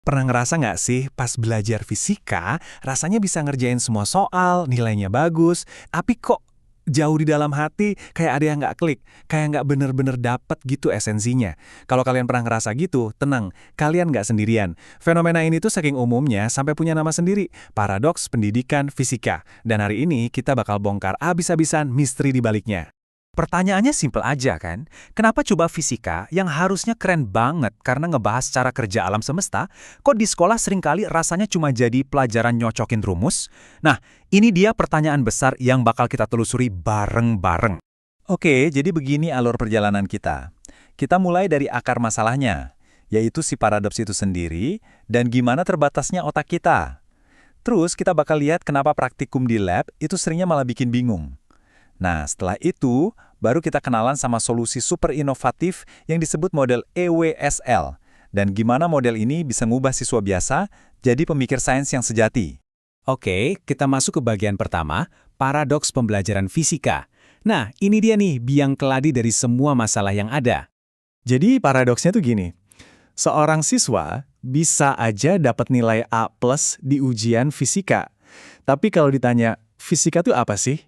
Pernah ngerasa nggak sih pas belajar fisika, rasanya bisa ngerjain semua soal, nilainya bagus, tapi kok jauh di dalam hati kayak ada yang nggak klik, kayak nggak bener-bener dapet gitu esensinya. Kalau kalian pernah ngerasa gitu, tenang, kalian nggak sendirian. Fenomena ini tuh saking umumnya sampai punya nama sendiri, paradoks pendidikan fisika. Dan hari ini kita bakal bongkar abis-abisan misteri di baliknya. Pertanyaannya simpel aja kan? Kenapa coba fisika yang harusnya keren banget karena ngebahas cara kerja alam semesta, kok di sekolah seringkali rasanya cuma jadi pelajaran nyocokin rumus? Nah, ini dia pertanyaan besar yang bakal kita telusuri bareng-bareng. Oke, jadi begini alur perjalanan kita. Kita mulai dari akar masalahnya, yaitu si paradoks itu sendiri dan gimana terbatasnya otak kita. Terus kita bakal lihat kenapa praktikum di lab itu seringnya malah bikin bingung. Nah, setelah itu, baru kita kenalan sama solusi super inovatif yang disebut model EWSL. Dan gimana model ini bisa ngubah siswa biasa jadi pemikir sains yang sejati. Oke, kita masuk ke bagian pertama, paradoks pembelajaran fisika. Nah, ini dia nih biang keladi dari semua masalah yang ada. Jadi paradoksnya tuh gini, seorang siswa bisa aja dapat nilai A+ di ujian fisika. Tapi kalau ditanya, fisika tuh apa sih?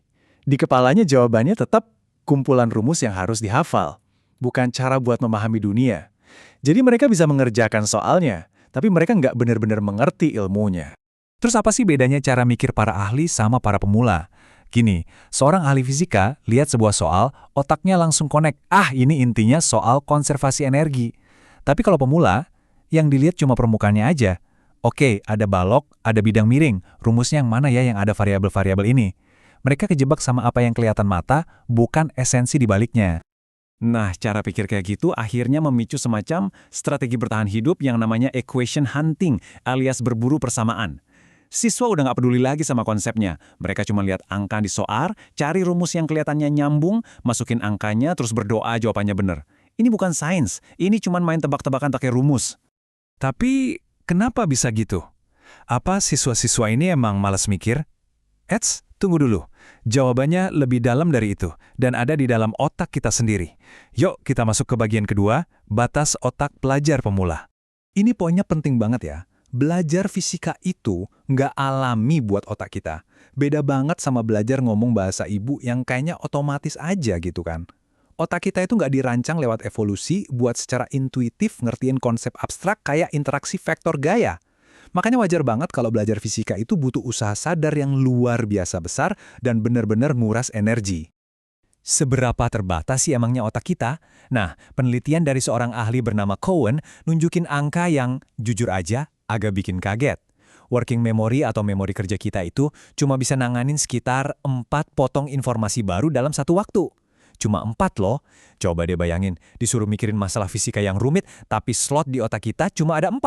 Di kepalanya jawabannya tetap kumpulan rumus yang harus dihafal, bukan cara buat memahami dunia. Jadi mereka bisa mengerjakan soalnya, tapi mereka nggak benar-benar mengerti ilmunya. Terus apa sih bedanya cara mikir para ahli sama para pemula? Gini, seorang ahli fisika lihat sebuah soal, otaknya langsung connect. Ah, ini intinya soal konservasi energi. Tapi kalau pemula, yang dilihat cuma permukaannya aja. Oke, ada balok, ada bidang miring. Rumusnya yang mana ya yang ada variabel-variabel ini? Mereka kejebak sama apa yang kelihatan mata, bukan esensi di baliknya. Nah, cara pikir kayak gitu akhirnya memicu semacam strategi bertahan hidup yang namanya equation hunting, alias berburu persamaan. Siswa udah nggak peduli lagi sama konsepnya. Mereka cuma lihat angka di soal, cari rumus yang kelihatannya nyambung, masukin angkanya, terus berdoa jawabannya bener. Ini bukan sains, ini cuma main tebak-tebakan pakai rumus. Tapi, kenapa bisa gitu? Apa siswa-siswa ini emang malas mikir? Eits, tunggu dulu. Jawabannya lebih dalam dari itu, dan ada di dalam otak kita sendiri. Yuk, kita masuk ke bagian kedua, batas otak pelajar pemula. Ini poinnya penting banget ya. Belajar fisika itu nggak alami buat otak kita. Beda banget sama belajar ngomong bahasa ibu yang kayaknya otomatis aja gitu kan. Otak kita itu nggak dirancang lewat evolusi buat secara intuitif ngertiin konsep abstrak kayak interaksi vektor gaya. Makanya wajar banget kalau belajar fisika itu butuh usaha sadar yang luar biasa besar dan benar-benar nguras energi. Seberapa terbatas sih emangnya otak kita? Nah, penelitian dari seorang ahli bernama Cohen nunjukin angka yang, jujur aja, agak bikin kaget. Working memory atau memori kerja kita itu cuma bisa nanganin sekitar 4 potong informasi baru dalam satu waktu. Cuma 4 loh. Coba deh bayangin, disuruh mikirin masalah fisika yang rumit, tapi slot di otak kita cuma ada 4.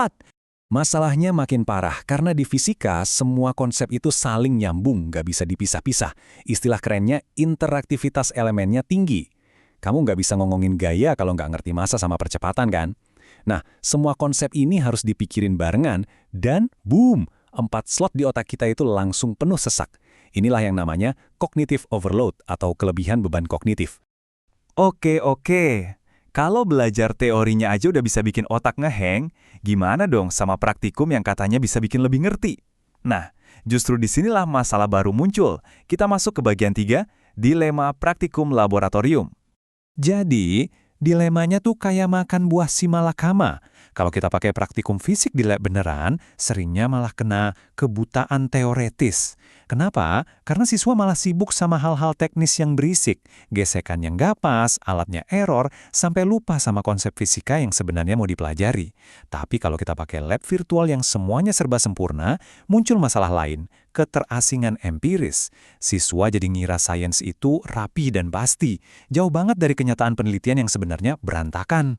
Masalahnya makin parah karena di fisika semua konsep itu saling nyambung, nggak bisa dipisah-pisah. Istilah kerennya interaktivitas elemennya tinggi. Kamu nggak bisa ngomongin gaya kalau nggak ngerti massa sama percepatan kan? Nah, semua konsep ini harus dipikirin barengan dan boom, 4 slot di otak kita itu langsung penuh sesak. Inilah yang namanya cognitive overload atau kelebihan beban kognitif. Oke. Kalau belajar teorinya aja udah bisa bikin otak ngeheng, gimana dong sama praktikum yang katanya bisa bikin lebih ngerti? Nah, justru disinilah masalah baru muncul. Kita masuk ke bagian 3, dilema praktikum laboratorium. Jadi, dilemanya tuh kayak makan buah si malakama. Kalau kita pakai praktikum fisik di lab beneran, seringnya malah kena kebutaan teoretis. Kenapa? Karena siswa malah sibuk sama hal-hal teknis yang berisik, gesekan yang nggak pas, alatnya error, sampai lupa sama konsep fisika yang sebenarnya mau dipelajari. Tapi kalau kita pakai lab virtual yang semuanya serba sempurna, muncul masalah lain, keterasingan empiris. Siswa jadi ngira sains itu rapi dan pasti, jauh banget dari kenyataan penelitian yang sebenarnya berantakan.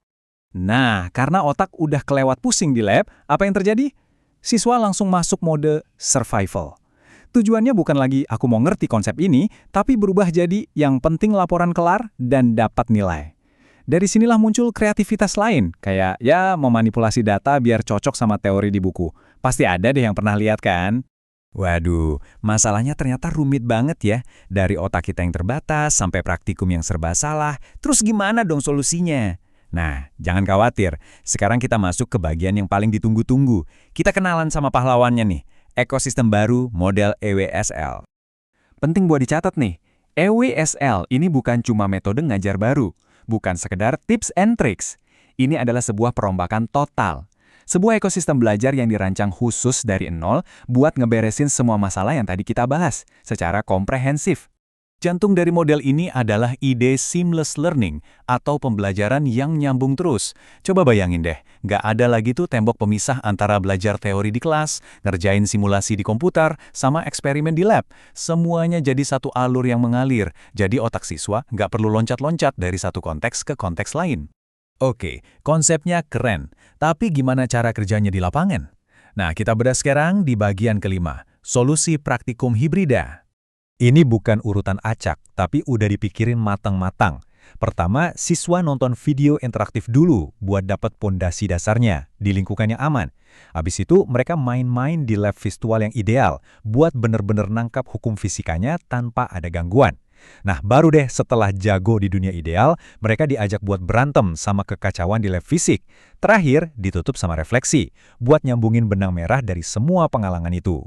Nah, karena otak udah kelewat pusing di lab, apa yang terjadi? Siswa langsung masuk mode survival. Tujuannya bukan lagi aku mau ngerti konsep ini, tapi berubah jadi yang penting laporan kelar dan dapat nilai. Dari sinilah muncul kreativitas lain, kayak ya memanipulasi data biar cocok sama teori di buku. Pasti ada deh yang pernah lihat kan? Waduh, masalahnya ternyata rumit banget ya. Dari otak kita yang terbatas sampai praktikum yang serba salah. Terus gimana dong solusinya? Nah, jangan khawatir. Sekarang kita masuk ke bagian yang paling ditunggu-tunggu. Kita kenalan sama pahlawannya nih, ekosistem baru model EWSL. Penting buat dicatat nih, EWSL ini bukan cuma metode ngajar baru, bukan sekedar tips and tricks. Ini adalah sebuah perombakan total. Sebuah ekosistem belajar yang dirancang khusus dari nol buat ngeberesin semua masalah yang tadi kita bahas secara komprehensif. Jantung dari model ini adalah ide seamless learning atau pembelajaran yang nyambung terus. Coba bayangin deh, nggak ada lagi tuh tembok pemisah antara belajar teori di kelas, ngerjain simulasi di komputer, sama eksperimen di lab. Semuanya jadi satu alur yang mengalir, jadi otak siswa nggak perlu loncat-loncat dari satu konteks ke konteks lain. Oke, konsepnya keren. Tapi gimana cara kerjanya di lapangan? Nah, kita bedah sekarang di bagian kelima, solusi praktikum hibrida. Ini bukan urutan acak, tapi udah dipikirin matang-matang. Pertama, siswa nonton video interaktif dulu buat dapat pondasi dasarnya di lingkungan yang aman. Habis itu, mereka main-main di lab virtual yang ideal buat bener-bener nangkap hukum fisikanya tanpa ada gangguan. Nah, baru deh setelah jago di dunia ideal, mereka diajak buat berantem sama kekacauan di lab fisik. Terakhir, ditutup sama refleksi, buat nyambungin benang merah dari semua pengalaman itu.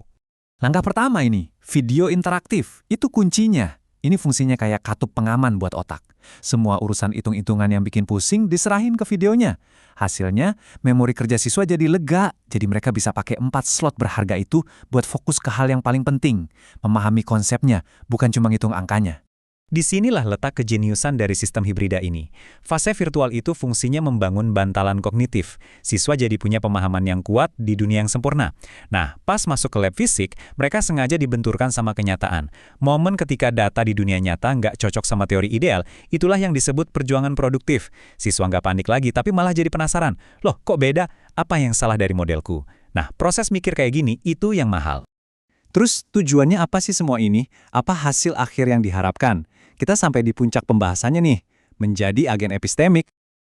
Langkah pertama ini, video interaktif. Itu kuncinya. Ini fungsinya kayak katup pengaman buat otak. Semua urusan hitung-hitungan yang bikin pusing diserahin ke videonya. Hasilnya, memori kerja siswa jadi lega. Jadi mereka bisa pakai 4 slot berharga itu buat fokus ke hal yang paling penting. Memahami konsepnya, bukan cuma ngitung angkanya. Disinilah letak kejeniusan dari sistem hibrida ini. Fase virtual itu fungsinya membangun bantalan kognitif. Siswa jadi punya pemahaman yang kuat di dunia yang sempurna. Nah, pas masuk ke lab fisik, mereka sengaja dibenturkan sama kenyataan. Momen ketika data di dunia nyata nggak cocok sama teori ideal, itulah yang disebut perjuangan produktif. Siswa nggak panik lagi, tapi malah jadi penasaran. Loh, kok beda? Apa yang salah dari modelku? Nah, proses mikir kayak gini, itu yang mahal. Terus tujuannya apa sih semua ini? Apa hasil akhir yang diharapkan? Kita sampai di puncak pembahasannya nih, menjadi agen epistemik.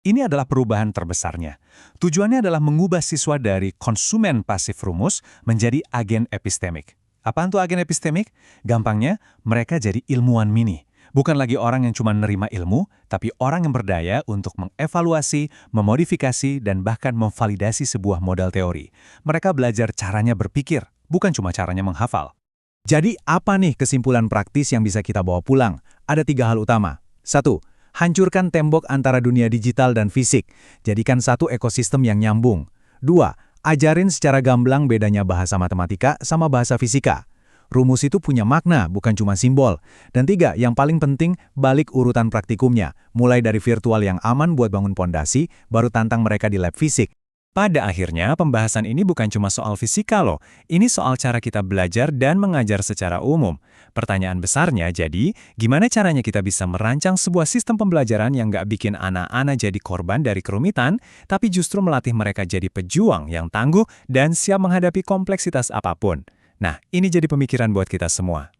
Ini adalah perubahan terbesarnya. Tujuannya adalah mengubah siswa dari konsumen pasif rumus menjadi agen epistemik. Apaan tuh agen epistemik? Gampangnya, mereka jadi ilmuwan mini. Bukan lagi orang yang cuma nerima ilmu, tapi orang yang berdaya untuk mengevaluasi, memodifikasi, dan bahkan memvalidasi sebuah model teori. Mereka belajar caranya berpikir, bukan cuma caranya menghafal. Jadi apa nih kesimpulan praktis yang bisa kita bawa pulang? Ada 3 hal utama. 1. Hancurkan tembok antara dunia digital dan fisik. Jadikan satu ekosistem yang nyambung. 2. Ajarin secara gamblang bedanya bahasa matematika sama bahasa fisika. Rumus itu punya makna, bukan cuma simbol. Dan 3, yang paling penting, balik urutan praktikumnya. Mulai dari virtual yang aman buat bangun pondasi, baru tantang mereka di lab fisik. Pada akhirnya, pembahasan ini bukan cuma soal fisika loh. Ini soal cara kita belajar dan mengajar secara umum. Pertanyaan besarnya jadi, gimana caranya kita bisa merancang sebuah sistem pembelajaran yang nggak bikin anak-anak jadi korban dari kerumitan, tapi justru melatih mereka jadi pejuang yang tangguh dan siap menghadapi kompleksitas apapun. Nah, ini jadi pemikiran buat kita semua.